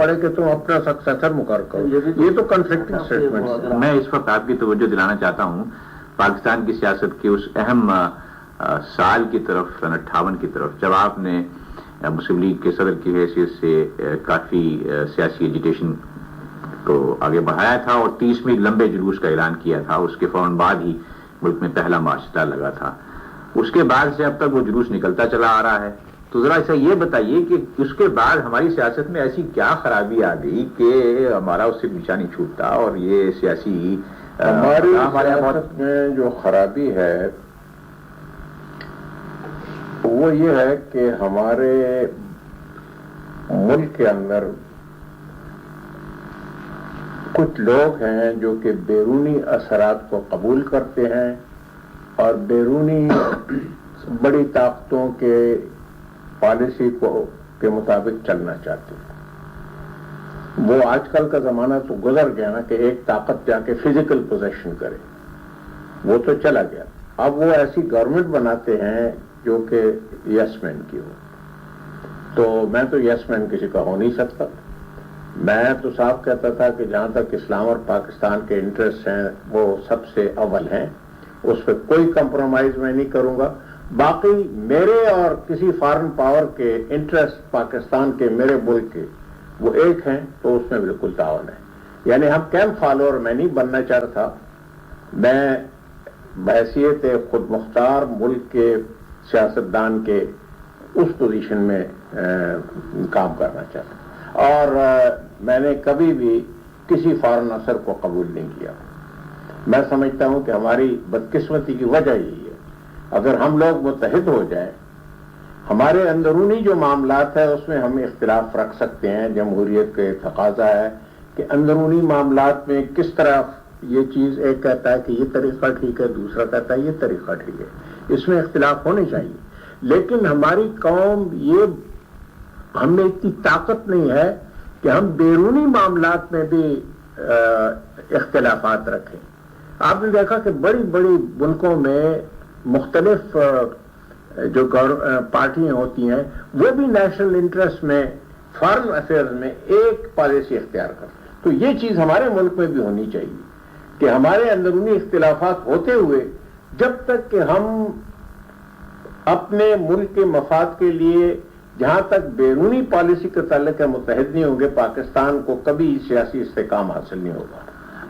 پڑے کہ تم اپنا سکسیسر مقرر کرو. یہ تو کنفلکٹنگ اسٹیٹمنٹ ہے. میں اس وقت آپ کی توجہ دلانا چاہتا ہوں پاکستان کی سیاست کے اس اہم سال کی طرف، سن 58 کی طرف، جب آپ نے مسلم لیگ کے صدر کی حیثیت سے کافی سیاسی ایجیٹیشن کو آگے بڑھایا تھا اور 30ویں لمبے جلوس کا اعلان کیا تھا. اس کے فوراً بعد ہی ملک میں پہلا معاشرہ لگا تھا. اس کے بعد سے اب تک وہ جلوس نکلتا چلا آ رہا ہے. تو ذرا ایسا یہ بتائیے کہ اس کے بعد ہماری سیاست میں ایسی کیا خرابی آ گئی کہ ہمارا اس سے پیچھا نہیں چھوٹتا اور یہ سیاسی ہماری سیاست میں جو خرابی ہے وہ یہ ہے کہ ہمارے ملک کے اندر کچھ لوگ ہیں جو کہ بیرونی اثرات کو قبول کرتے ہیں اور بیرونی بڑی طاقتوں کے پالیسی کے مطابق چلنا چاہتے ہیں. وہ آج کل کا زمانہ تو گزر گیا نا کہ ایک طاقت جا کے فزیکل پوزیشن کرے، وہ تو چلا گیا. اب وہ ایسی گورنمنٹ بناتے ہیں جو کہ یس مین کی ہو. تو میں تو یس مین کسی کا ہو نہیں سکتا. میں تو صاف کہتا تھا کہ جہاں تک اسلام اور پاکستان کے انٹرسٹ ہیں وہ سب سے اول ہیں، اس پہ کوئی کمپرومائز میں نہیں کروں گا. باقی میرے اور کسی فارن پاور کے انٹرسٹ پاکستان کے، میرے ملک کے، وہ ایک ہیں تو اس میں بالکل تعاون ہے. یعنی ہم کیمپ فالوور میں نہیں بننا چاہ رہا تھا. میں بحیثیت خود مختار ملک کے سیاستدان کے اس پوزیشن میں کام کرنا چاہتا اور میں نے کبھی بھی کسی فارن اثر کو قبول نہیں کیا. میں سمجھتا ہوں کہ ہماری بدقسمتی کی وجہ یہی ہے. اگر ہم لوگ متحد ہو جائیں، ہمارے اندرونی جو معاملات ہیں اس میں ہم اختلاف رکھ سکتے ہیں. جمہوریت کے تقاضا ہے کہ اندرونی معاملات میں کس طرح یہ چیز، ایک کہتا ہے کہ یہ طریقہ ٹھیک ہے، دوسرا کہتا ہے یہ طریقہ ٹھیک ہے، اس میں اختلاف ہونے چاہیے. لیکن ہماری قوم ہم میں اتنی طاقت نہیں ہے کہ ہم بیرونی معاملات میں بھی اختلافات رکھیں. آپ نے دیکھا کہ بڑی بڑی ملکوں میں مختلف جو پارٹیاں ہوتی ہیں وہ بھی نیشنل انٹرسٹ میں، فارن افیئرز میں ایک پالیسی اختیار کرتے ہیں. تو یہ چیز ہمارے ملک میں بھی ہونی چاہیے کہ ہمارے اندرونی اختلافات ہوتے ہوئے جب تک کہ ہم اپنے ملک کے مفاد کے لیے جہاں تک بیرونی پالیسی کا تعلق ہے متحد نہیں ہوں گے، پاکستان کو کبھی سیاسی استحکام حاصل نہیں ہوگا.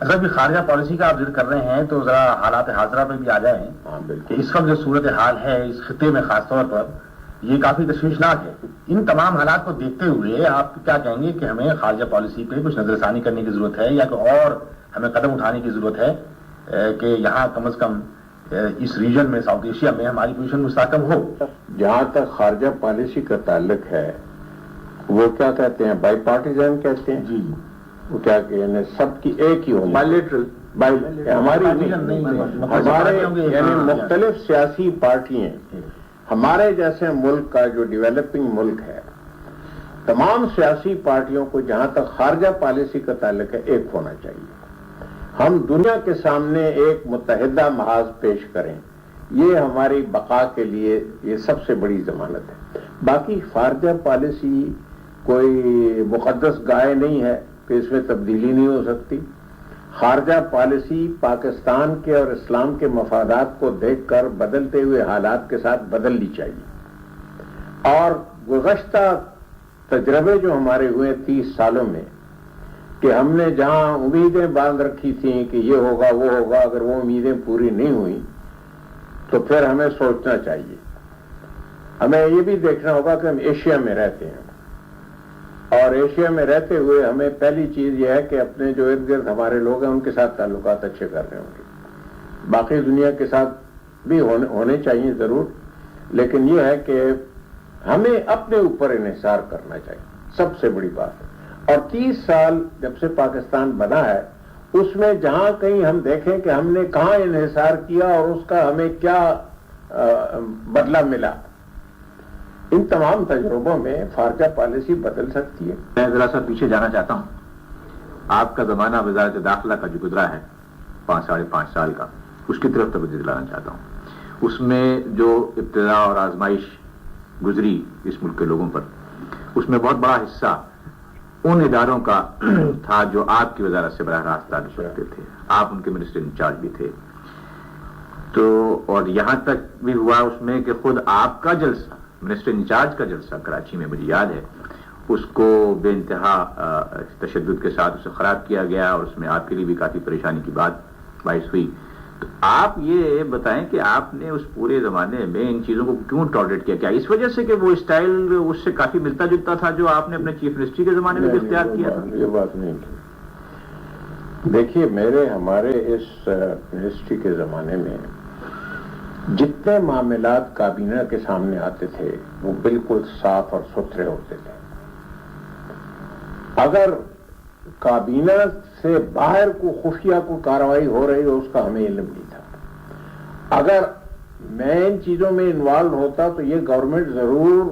اصل بھی خارجہ پالیسی کا آپ ذکر کر رہے ہیں تو ذرا حالات حاضرہ پہ بھی آ جائیں. ہاں بالکل. اس وقت جو صورتحال ہے اس خطے میں خاص طور پر یہ کافی تشویشناک ہے. ان تمام حالات کو دیکھتے ہوئے آپ کیا کہیں گے کہ ہمیں خارجہ پالیسی پہ کچھ نظر ثانی کرنے کی ضرورت ہے یا کہ اور ہمیں قدم اٹھانے کی ضرورت ہے کہ یہاں کم از کم اس ریجن میں، ساؤتھ ایشیا میں ہماری پوزیشن مستحکم ہو؟ جہاں تک خارجہ پالیسی کا تعلق ہے وہ کیا کہتے ہیں، بائی پارٹیزن کہتے ہیں. جی وہ کیا کہ سب کی ایک ہی ہونی، بائیلیٹرل. ہمارے یعنی مختلف سیاسی پارٹیاں، ہمارے جیسے ملک کا جو ڈیولپنگ ملک ہے، تمام سیاسی پارٹیوں کو جہاں تک خارجہ پالیسی کا تعلق ہے ایک ہونا چاہیے. ہم دنیا کے سامنے ایک متحدہ محاذ پیش کریں، یہ ہماری بقا کے لیے یہ سب سے بڑی ضمانت ہے. باقی خارجہ پالیسی کوئی مقدس گائے نہیں ہے کہ اس میں تبدیلی نہیں ہو سکتی. خارجہ پالیسی پاکستان کے اور اسلام کے مفادات کو دیکھ کر بدلتے ہوئے حالات کے ساتھ بدلنی چاہیے. اور گزشتہ تجربے جو ہمارے ہوئے 30 سالوں میں کہ ہم نے جہاں امیدیں باندھ رکھی تھیں کہ یہ ہوگا وہ ہوگا، اگر وہ امیدیں پوری نہیں ہوئیں تو پھر ہمیں سوچنا چاہیے. ہمیں یہ بھی دیکھنا ہوگا کہ ہم ایشیا میں رہتے ہیں اور ایشیا میں رہتے ہوئے ہمیں پہلی چیز یہ ہے کہ اپنے جو ارد گرد ہمارے لوگ ہیں ان کے ساتھ تعلقات اچھے کر رہے ہوں گے. باقی دنیا کے ساتھ بھی ہونے چاہیے ضرور، لیکن یہ ہے کہ ہمیں اپنے اوپر انحصار کرنا چاہیے، سب سے بڑی بات ہے. اور 30 سال جب سے پاکستان بنا ہے اس میں جہاں کہیں ہم دیکھیں کہ ہم نے کہاں انحصار کیا اور اس کا ہمیں کیا بدلہ ملا، ان تمام تجربوں میں خارجہ پالیسی بدل سکتی ہے. میں ذرا سا پیچھے جانا چاہتا ہوں. آپ کا زمانہ وزارت داخلہ کا جو گزرا ہے 5-5.5 سال کا، اس کی طرف توجہ دلانا چاہتا ہوں. اس میں جو ابتدا اور آزمائش گزری اس ملک کے لوگوں پر، اس میں بہت بڑا حصہ ان اداروں کا تھا جو آپ کی وزارت سے براہ راست تعلق رکھتے تھے، آپ ان کے منسٹر انچارج بھی تھے. تو اور یہاں تک بھی ہوا اس میں کہ خود آپ کا جلسہ، منسٹر انچارج کا جلسہ کراچی میں مجھے یاد ہے، اس کو بے انتہا تشدد کے ساتھ اسے خراب کیا گیا اور اس میں آپ کے لیے بھی کافی پریشانی کی بات باعث ہوئی. تو آپ یہ بتائیں کہ آپ نے اس پورے زمانے میں ان چیزوں کو کیوں ٹالریٹ کیا؟ کیا اس وجہ سے کہ وہ اسٹائل اس سے کافی ملتا جلتا تھا جو آپ نے اپنے چیف منسٹری کے زمانے میں بھی اختیار کیا تھا؟ یہ بات نہیں کی. دیکھیے ہمارے اس منسٹری کے زمانے میں جتنے معاملات کابینہ کے سامنے آتے تھے وہ بالکل صاف اور ستھرے ہوتے تھے. اگر کابینہ سے باہر کو خفیہ کو کارروائی ہو رہی ہو اس کا ہمیں علم نہیں تھا. اگر میں ان چیزوں میں انوالو ہوتا تو یہ گورنمنٹ ضرور،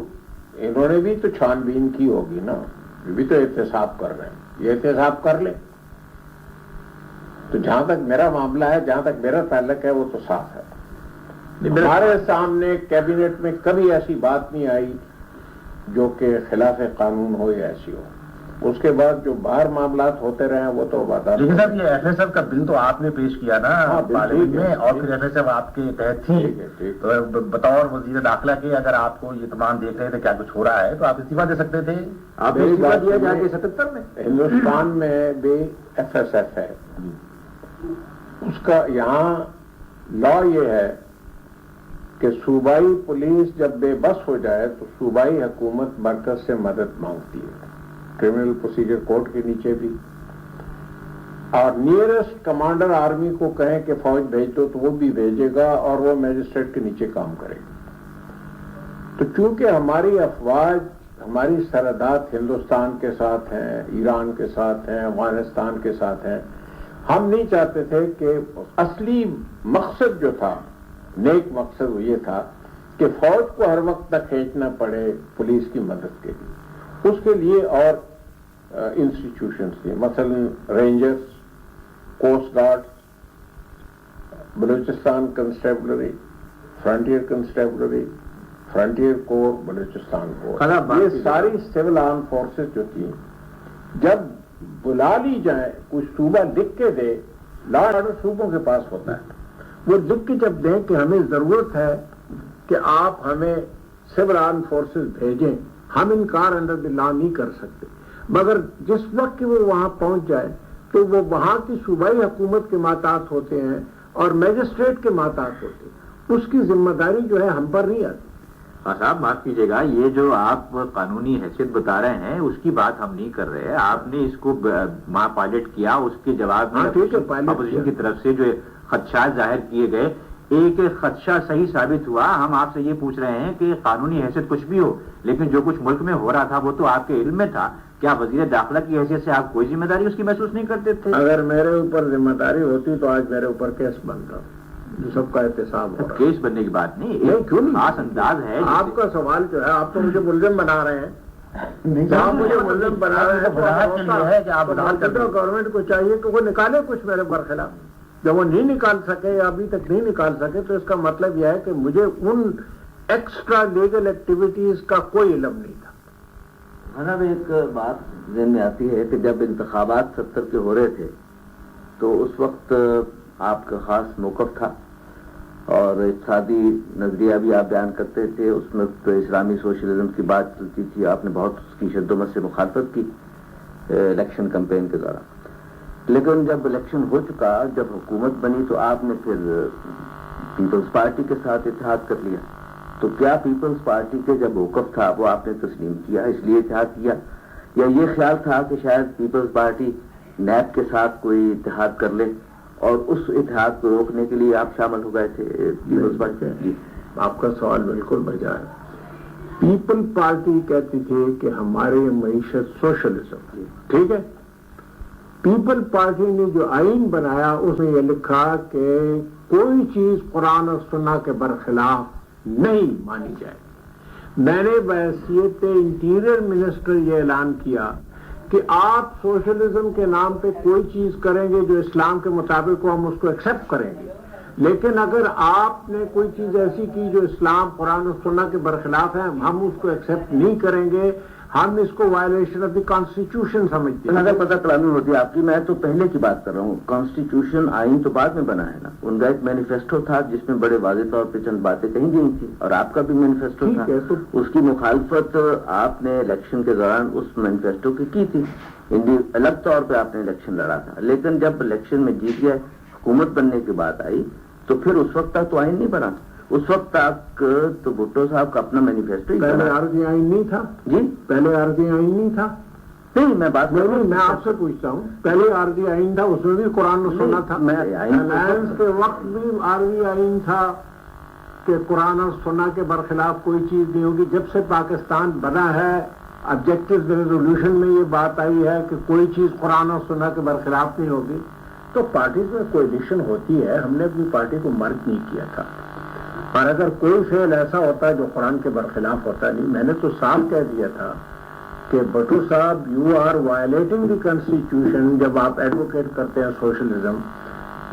انہوں نے بھی تو چھان بین کی ہوگی نا، یہ بھی تو احتساب کر رہے ہیں، یہ احتساب کر لیں. تو جہاں تک میرا معاملہ ہے، جہاں تک میرا تعلق ہے، وہ تو صاف ہے. ہمارے سامنے کیبنٹ میں کبھی ایسی بات نہیں آئی جو کہ خلاف قانون ہو یا ایسی ہو. اس کے بعد جو باہر معاملات ہوتے رہے ہیں وہ تو بات. لیکن صاحب یہ ایف ایس ایف کا بل تو آپ نے پیش کیا نا پارلیمنٹ میں، اور پھر ایف ایس ایف آپ کے تحت تھی. تو بطور وزیر داخلہ کے اگر آپ کو یہ تمام دیکھ رہے تھے کیا کچھ ہو رہا ہے تو آپ استعفیٰ دے سکتے تھے. آپ نے استعفیٰ دیا جا کے 77 میں. ہندوستان میں بھی ایف ایس ایف ہے، اس کا یہاں لا یہ ہے کہ صوبائی پولیس جب بے بس ہو جائے تو صوبائی حکومت مرکز سے مدد مانگتی ہے، کرمنل پروسیجر کوڈ کے نیچے بھی. اور نیئرسٹ کمانڈر آرمی کو کہیں کہ فوج بھیج دو تو وہ بھی بھیجے گا اور وہ میجسٹریٹ کے نیچے کام کرے گا. تو چونکہ ہماری افواج، ہماری سرحدات ہندوستان کے ساتھ ہیں، ایران کے ساتھ ہیں، افغانستان کے ساتھ ہیں، ہم نہیں چاہتے تھے کہ اصلی مقصد جو تھا، نیک مقصد وہ یہ تھا کہ فوج کو ہر وقت تک کھینچنا پڑے پولیس کی مدد کے لیے. اس کے لیے اور انسٹیٹیوشنز تھے، مثلا rangers, coast guard, Balochistan constabulary, frontier constabulary, frontier corps, Balochistan corps, یہ ساری سول آرم فورسز جو تھیں جب بلا لی جائیں، کوئی صوبہ لکھ کے دے، لا آرڈر صوبوں کے پاس ہوتا ہے، وہ لکھ کے جب دیں کہ ہمیں ضرورت ہے کہ آپ ہمیں سول آرم فورسز بھیجیں، ہم انکار انڈر دی لا نہیں کر سکتے. مگر جس وقت کہ وہ وہاں پہنچ جائے تو وہ وہاں کی صوبائی حکومت کے ماتحت ہوتے ہیں اور میجسٹریٹ کے ماتحت ہوتے ہیں، اس کی ذمہ داری جو ہے ہم پر نہیں آتی. صاحب معاف کیجیے گا، یہ جو آپ قانونی حیثیت بتا رہے ہیں اس کی بات ہم نہیں کر رہے. آپ نے اس کو وہاں پائلٹ کیا، اس کے جواب میں اپوزیشن کی طرف سے جو خدشات ظاہر کیے گئے، ایک خدشہ صحیح ثابت ہوا. ہم آپ سے یہ پوچھ رہے ہیں کہ قانونی حیثیت کچھ بھی ہو، لیکن جو کچھ ملک میں ہو رہا تھا وہ تو آپ کے علم میں تھا. کیا وزیر داخلہ کی حیثیت سے آپ کوئی ذمہ داری اس کی محسوس نہیں کرتے تھے؟ اگر میرے اوپر ذمہ داری ہوتی تو آج میرے اوپر کیس بنتا، جو سب کا احتساب ہو رہا. کیس بننے کی بات نہیں، کیوں نہیں، خاص انداز ہے. آپ کا سوال جو ہے، آپ تو مجھے ملزم بنا رہے ہیں، آپ مجھے ملزم بنا رہے ہیں. گورنمنٹ کو چاہیے کہ وہ نکالے کچھ میرے برخلاف. جب وہ نہیں نکال سکے یا ابھی تک نہیں نکال سکے تو اس کا مطلب یہ ہے کہ مجھے ان ایکسٹرا لیگل ایکٹیویٹیز کا کوئی علم نہیں تھا. جناب ایک بات ذہن میں آتی ہے کہ جب انتخابات 70 کے ہو رہے تھے تو اس وقت آپ کا خاص موقف تھا اور اقتصادی نظریہ بھی آپ بیان کرتے تھے. اس وقت اسلامی سوشلزم کی بات چلتی تھی، آپ نے بہت اس کی شد و مت سے مخالفت کی الیکشن کمپین کے دوران. لیکن جب الیکشن ہو چکا، جب حکومت بنی تو آپ نے پھر پیپلز پارٹی کے ساتھ اتحاد کر لیا. تو کیا پیپلز پارٹی کے جب موقف تھا وہ آپ نے تسلیم کیا، اس لیے اتحاد کیا، یا یہ خیال تھا کہ شاید پیپلز پارٹی نیب کے ساتھ کوئی اتحاد کر لے اور اس اتحاد کو روکنے کے لیے آپ شامل ہو گئے تھے پیپلز پارٹی؟ جی، آپ کا سوال بالکل بجا ہے. پیپل پارٹی کہتی تھی کہ ہماری معیشت سوشلزم، ٹھیک ہے. پیپل پارٹی نے جو آئین بنایا اس میں یہ لکھا کہ کوئی چیز قرآن اور سنت کے برخلاف نہیں مانی جائے. میں نے بحیثیت انٹیریئر منسٹر یہ اعلان کیا کہ آپ سوشلزم کے نام پہ کوئی چیز کریں گے جو اسلام کے مطابق ہو، ہم اس کو ایکسیپٹ کریں گے، لیکن اگر آپ نے کوئی چیز ایسی کی جو اسلام قرآن اور سنت کے برخلاف ہے، ہم اس کو ایکسیپٹ نہیں کریں گے. ہم اس کو وائلیشن آف دی کانسٹیٹیوشن سمجھتے ہیں. اگر پتہ قانون ہوتی ہے آپ کی، میں تو پہلے کی بات کر رہا ہوں. کانسٹیٹیوشن آئین تو بعد میں بنا ہے نا. ان کا ایک مینیفیسٹو تھا جس میں بڑے واضح طور پہ چند باتیں کہی گئی تھی، اور آپ کا بھی مینیفیسٹو تھا. اس کی مخالفت آپ نے الیکشن کے دوران اس مینیفیسٹو کی تھی. الگ طور پہ آپ نے الیکشن لڑا تھا، لیکن جب الیکشن میں جیت گئے، حکومت بننے کی بات آئی، تو پھر اس وقت تک تو آئین نہیں بنا. اس وقت تک تو بھٹو صاحب کا اپنا مینیفیسٹو ہی پہلے عارضی آئین نہیں تھا. جی پہلے عارضی آئین نہیں تھا. نہیں، میں بات کر رہا ہوں، میں آپ سے پوچھتا ہوں، پہلے عارضی آئین تھا، اس میں بھی قرآن و سنت تھا. الائنس کے وقت بھی عارضی آئین تھا کہ قرآن اور سنت کے برخلاف کوئی چیز نہیں ہوگی. جب سے پاکستان بنا ہے، آبجیکٹو ریزولوشن میں یہ بات آئی ہے کہ کوئی چیز قرآن اور سنت کے برخلاف نہیں ہوگی. تو پارٹیز میں کولیشن ہوتی ہے. ہم نے اپنی پارٹی کو مرج نہیں کیا تھا، اور اگر کوئی فعل ایسا ہوتا ہے جو قرآن کے برخلاف ہوتا نہیں، میں نے تو صاف کہہ دیا تھا کہ بٹو صاحب you are violating the constitution. جب آپ ایڈوکیٹ کرتے ہیں سوشلزم،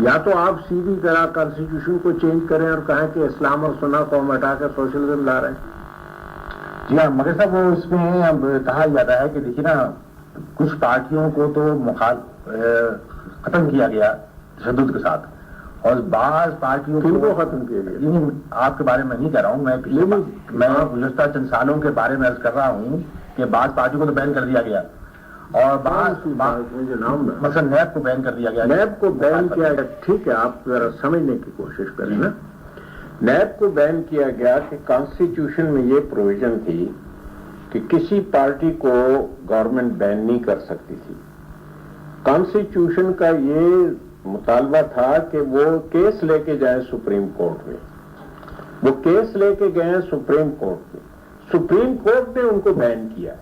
یا تو آپ سیدھی طرح کانسٹیٹیوشن کو چینج کریں اور کہیں کہ اسلام اور سنت کو ہم ہٹا کے سوشلزم لا رہے ہیں. جی ہاں، مگر صاحب وہ اس میں اب کہا جاتا ہے کہ دیکھیے نا، کچھ پارٹیوں کو تو ختم کیا گیا تشدد کے ساتھ، اور بعض پارٹیوں کو ختم کیا گیا. آپ کے بارے میں نہیں کہہ رہا ہوں، میں گزشتہ چند سالوں کے بارے میں عرض کر رہا ہوں کہ بعض پارٹیوں کو تو بین کر دیا گیا، اور مثلا نیب کو بین کر دیا گیا. نیب کو بین کیا گیا، ٹھیک ہے، آپ ذرا سمجھنے کی کوشش کریں نا. نیب کو بین کیا گیا کہ کانسٹیٹیوشن میں یہ پروویژن تھی کہ کسی پارٹی کو گورنمنٹ بین نہیں کر سکتی تھی. کانسٹیٹیوشن کا یہ مطالبہ تھا کہ وہ کیس لے کے جائیں سپریم کورٹ میں. وہ کیس لے کے گئے سپریم کورٹ میں، سپریم کورٹ نے ان کو بین کیا.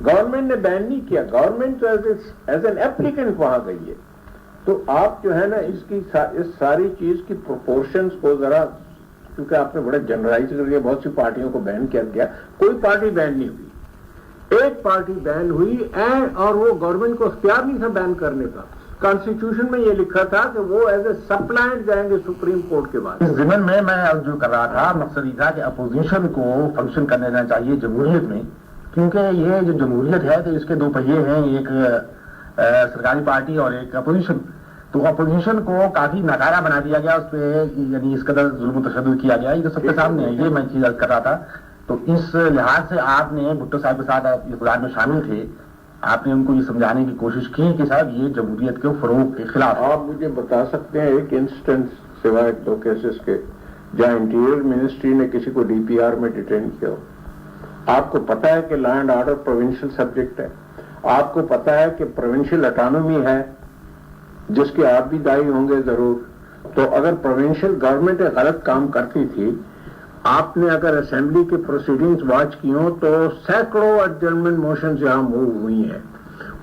گورنمنٹ نے بین نہیں کیا، گورنمنٹ ایز این ایپلیکینٹ وہاں گئی ہے. تو آپ جو ہے نا اس ساری چیز کی پروپورشنز کو ذرا، کیونکہ آپ نے بڑا جنرلائز کر دیا، بہت سی پارٹیوں کو بین کیا گیا، کوئی پارٹی بین نہیں ہوئی. ایک پارٹی بین ہوئی، اور وہ گورنمنٹ کو اختیار نہیں تھا بین کرنے کا. کانسٹیٹیوشن میں یہ لکھا تھا کہ وہ ایز اے سپلائنٹ جائیں گے سپریم کورٹ کے بعد. اس ضمن میں جو کر رہا تھا، مقصد یہ تھا کہ اپوزیشن کو فنکشن کرنے دینا چاہیے جمہوریت میں، کیونکہ یہ جو جمہوریت ہے تو اس کے دو پہیے ہیں، ایک سرکاری پارٹی اور ایک اپوزیشن. تو اپوزیشن کو کافی ناکارہ بنا دیا گیا، اس پہ یعنی اس قدر ظلم و تشدد کیا گیا، یہ تو سب کے سامنے ہے. یہ میں چیز کر رہا تھا. تو اس لحاظ سے آپ نے بھٹو صاحب کے ساتھ اقتدار میں شامل تھے، آپ نے ان کو یہ سمجھانے کی کوشش کی کہ صاحب یہ جمہوریت کے فروغ کے خلاف. آپ مجھے بتا سکتے ہیں ایک انسٹنس سوائے 2 کیسز کے جہاں انٹیریئر منسٹری نے کسی کو ڈی پی آر میں ڈیٹین کیا ہو؟ آپ کو پتا ہے کہ law and order provincial subject ہے، آپ کو پتا ہے کہ پروونشل اٹانومی ہے جس کے آپ بھی دائی ہوں گے ضرور. تو اگر پروونشل گورنمنٹ غلط کام کرتی تھی، آپ نے اگر اسمبلی کے پروسیڈنگز واچ کی ہوں تو سینکڑوں ایڈجرنمنٹ موشنز یہاں موو ہوئی ہیں،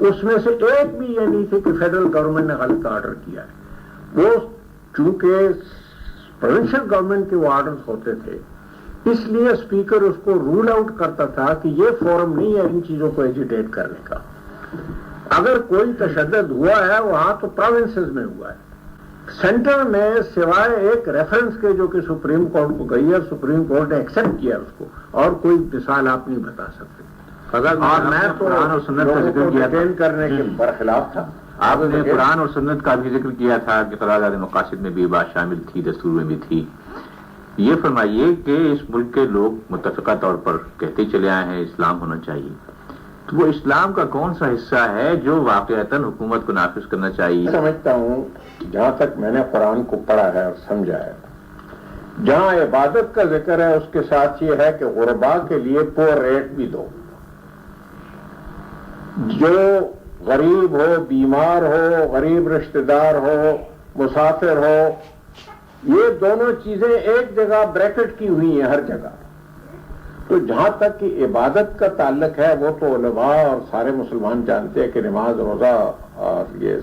اس میں سے ایک بھی یہ نہیں تھی کہ فیڈرل گورنمنٹ نے غلط آرڈر کیا ہے. وہ چونکہ پروونشل گورنمنٹ کے وہ آرڈرز ہوتے تھے، اس لیے اسپیکر اس کو رول آؤٹ کرتا تھا کہ یہ فورم نہیں ہے ان چیزوں کو ایجیٹیٹ کرنے کا. اگر کوئی تشدد ہوا ہے وہاں تو پروونسز میں ہوا ہے. سینٹر میں سوائے ایک ریفرنس کے جو کہ سپریم کورٹ کو گئی ہے، سپریم کورٹ نے ایکسپٹ کیا اس کو، اور کوئی مثال آپ نہیں بتا سکتے. اور میں تو قرآن اور سنت کا ذکر کیا تھا، کرنے کے برخلاف تھا. آپ نے قرآن اور سنت کا بھی ذکر کیا تھا کہ قرارداد مقاصد میں بھی بات شامل تھی، دستور میں بھی تھی. یہ فرمائیے کہ اس ملک کے لوگ متفقہ طور پر کہتے چلے آئے ہیں اسلام ہونا چاہیے، تو وہ اسلام کا کون سا حصہ ہے جو واقعتاً حکومت کو نافذ کرنا چاہیے؟ سمجھتا ہوں جہاں تک میں نے قرآن کو پڑھا ہے اور سمجھا ہے، جہاں عبادت کا ذکر ہے اس کے ساتھ یہ ہے کہ غربا کے لیے پور ریٹ بھی دو. جو غریب ہو، بیمار ہو، غریب رشتہ دار ہو، مسافر ہو، یہ دونوں چیزیں ایک جگہ بریکٹ کی ہوئی ہیں ہر جگہ. تو جہاں تک کہ عبادت کا تعلق ہے وہ تو علماء اور سارے مسلمان جانتے ہیں کہ نماز، روزہ اور یہ